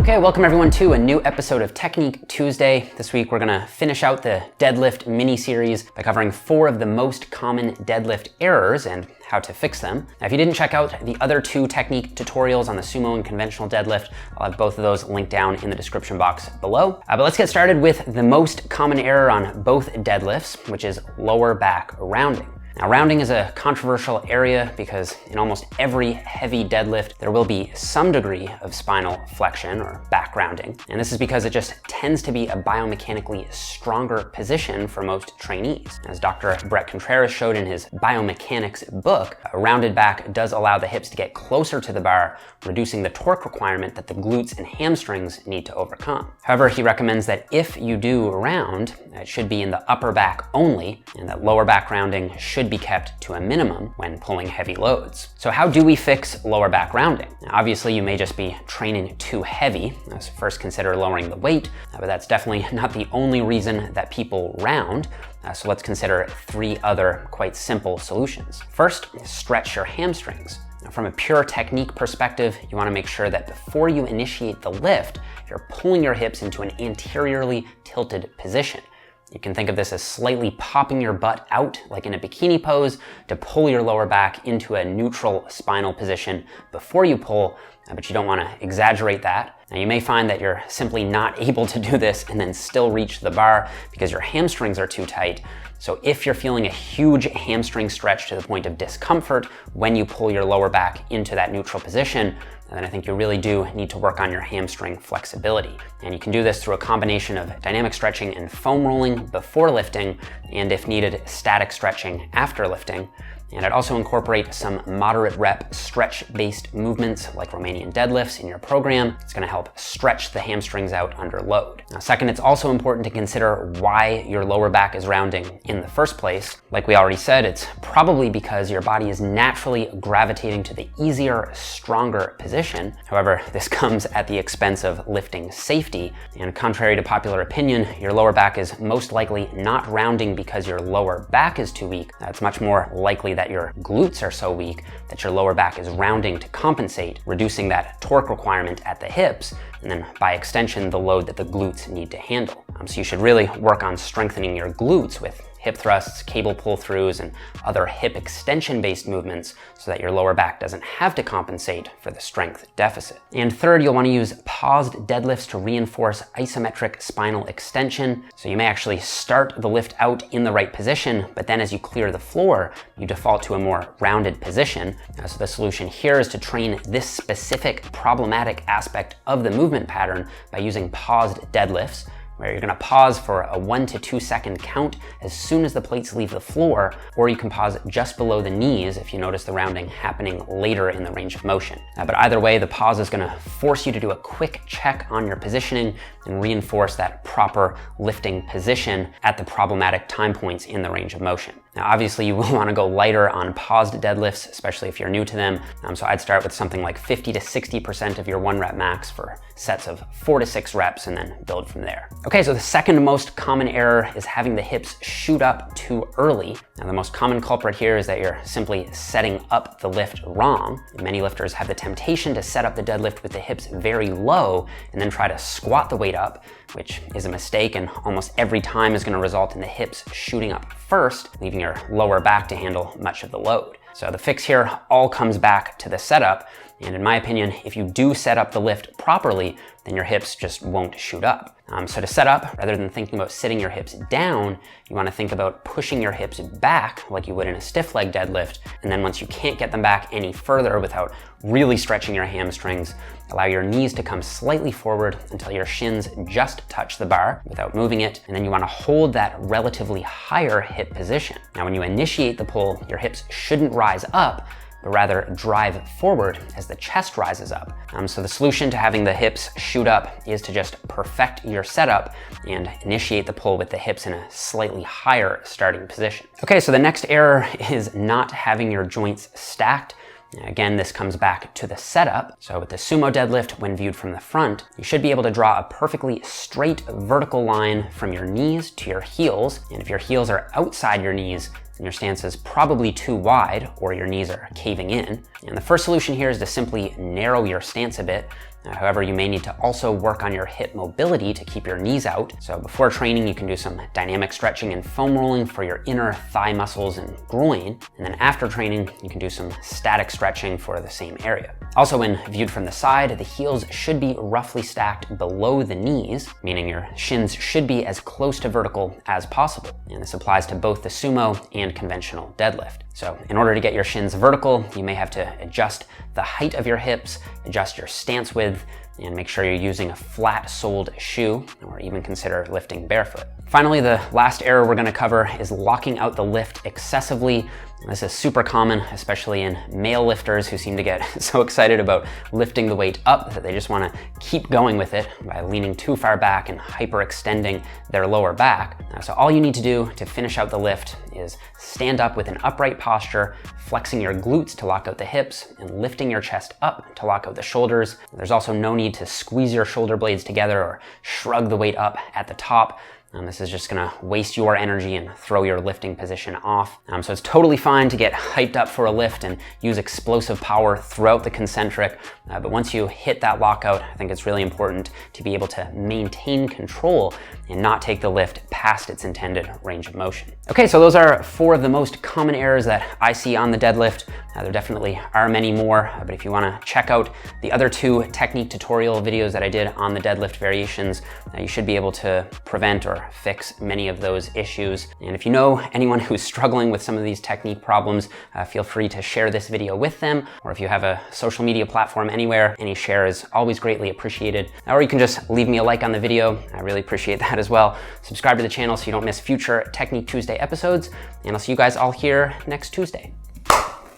Okay, welcome everyone to a new episode of Technique Tuesday. This week we're gonna finish out the deadlift mini-series by covering 4 of the most common deadlift errors and how to fix them. Now, if you didn't check out the other 2 technique tutorials on the sumo and conventional deadlift, I'll have both of those linked down in the description box below. But let's get started with the most common error on both deadlifts, which is lower back rounding. Now, rounding is a controversial area because in almost every heavy deadlift, there will be some degree of spinal flexion or back rounding. And this is because it just tends to be a biomechanically stronger position for most trainees. As Dr. Brett Contreras showed in his biomechanics book, a rounded back does allow the hips to get closer to the bar, reducing the torque requirement that the glutes and hamstrings need to overcome. However, he recommends that if you do round, it should be in the upper back only, and that lower back rounding should be kept to a minimum when pulling heavy loads. So how do we fix lower back rounding? Now, obviously, you may just be training too heavy. So first consider lowering the weight, but that's definitely not the only reason that people round. So let's consider 3 other quite simple solutions. First, stretch your hamstrings. Now, from a pure technique perspective, you want to make sure that before you initiate the lift, you're pulling your hips into an anteriorly tilted position. You can think of this as slightly popping your butt out, like in a bikini pose, to pull your lower back into a neutral spinal position before you pull, but you don't want to exaggerate that. Now, you may find that you're simply not able to do this and then still reach the bar because your hamstrings are too tight. So if you're feeling a huge hamstring stretch to the point of discomfort when you pull your lower back into that neutral position, then I think you really do need to work on your hamstring flexibility. And you can do this through a combination of dynamic stretching and foam rolling before lifting, and if needed, static stretching after lifting. And I'd also incorporate some moderate rep stretch-based movements like Romanian deadlifts in your program. It's gonna help stretch the hamstrings out under load. Now, second, it's also important to consider why your lower back is rounding in the first place. Like we already said, it's probably because your body is naturally gravitating to the easier, stronger position. However, this comes at the expense of lifting safety. And contrary to popular opinion, your lower back is most likely not rounding because your lower back is too weak. It's much more likely that your glutes are so weak that your lower back is rounding to compensate, reducing that torque requirement at the hips, and then by extension, the load that the glutes need to handle. So you should really work on strengthening your glutes with hip thrusts, cable pull-throughs, and other hip extension-based movements so that your lower back doesn't have to compensate for the strength deficit. And third, you'll want to use paused deadlifts to reinforce isometric spinal extension. So you may actually start the lift out in the right position, but then as you clear the floor, you default to a more rounded position. So the solution here is to train this specific problematic aspect of the movement pattern by using paused deadlifts, where you're gonna pause for a 1 to 2 second count as soon as the plates leave the floor, or you can pause just below the knees if you notice the rounding happening later in the range of motion. But either way, the pause is gonna force you to do a quick check on your positioning and reinforce that proper lifting position at the problematic time points in the range of motion. Now, obviously, you will want to go lighter on paused deadlifts, especially if you're new to them. So I'd start with something like 50 to 60% of your 1 rep max for sets of 4 to 6 reps and then build from there. Okay, so the second most common error is having the hips shoot up too early. Now, the most common culprit here is that you're simply setting up the lift wrong. Many lifters have the temptation to set up the deadlift with the hips very low and then try to squat the weight up, which is a mistake and almost every time is going to result in the hips shooting up first, leaving your lower back to handle much of the load. So the fix here all comes back to the setup. And in my opinion, if you do set up the lift properly, then your hips just won't shoot up. So to set up, rather than thinking about sitting your hips down, you want to think about pushing your hips back like you would in a stiff leg deadlift. And then once you can't get them back any further without really stretching your hamstrings, allow your knees to come slightly forward until your shins just touch the bar without moving it. And then you want to hold that relatively higher hip position. Now, when you initiate the pull, your hips shouldn't rise up, but rather drive forward as the chest rises up. So the solution to having the hips shoot up is to just perfect your setup and initiate the pull with the hips in a slightly higher starting position. Okay, so the next error is not having your joints stacked. Again, this comes back to the setup. So with the sumo deadlift, when viewed from the front, you should be able to draw a perfectly straight vertical line from your knees to your heels. And if your heels are outside your knees, and your stance is probably too wide or your knees are caving in. And the first solution here is to simply narrow your stance a bit. However, you may need to also work on your hip mobility to keep your knees out. So before training, you can do some dynamic stretching and foam rolling for your inner thigh muscles and groin. And then after training, you can do some static stretching for the same area. Also, when viewed from the side, the heels should be roughly stacked below the knees, meaning your shins should be as close to vertical as possible. And this applies to both the sumo and conventional deadlift. So in order to get your shins vertical, you may have to adjust the height of your hips, adjust your stance width, and make sure you're using a flat-soled shoe, or even consider lifting barefoot. Finally, the last error we're gonna cover is locking out the lift excessively. This is super common, especially in male lifters who seem to get so excited about lifting the weight up that they just wanna keep going with it by leaning too far back and hyperextending their lower back. So all you need to do to finish out the lift is stand up with an upright posture, flexing your glutes to lock out the hips, and lifting your chest up to lock out the shoulders. There's also no need to squeeze your shoulder blades together or shrug the weight up at the top. This is just gonna waste your energy and throw your lifting position off. So it's totally fine to get hyped up for a lift and use explosive power throughout the concentric, but once you hit that lockout, I think it's really important to be able to maintain control and not take the lift past its intended range of motion. Okay, so those are 4 of the most common errors that I see on the deadlift. There definitely are many more, but if you wanna check out the other 2 technique tutorial videos that I did on the deadlift variations, you should be able to prevent or fix many of those issues. And if you know anyone who's struggling with some of these technique problems, feel free to share this video with them, or if you have a social media platform anywhere, any share is always greatly appreciated. Or you can just leave me a like on the video. I really appreciate that as well. Subscribe to the channel so you don't miss future Technique Tuesday episodes, and I'll see you guys all here next Tuesday.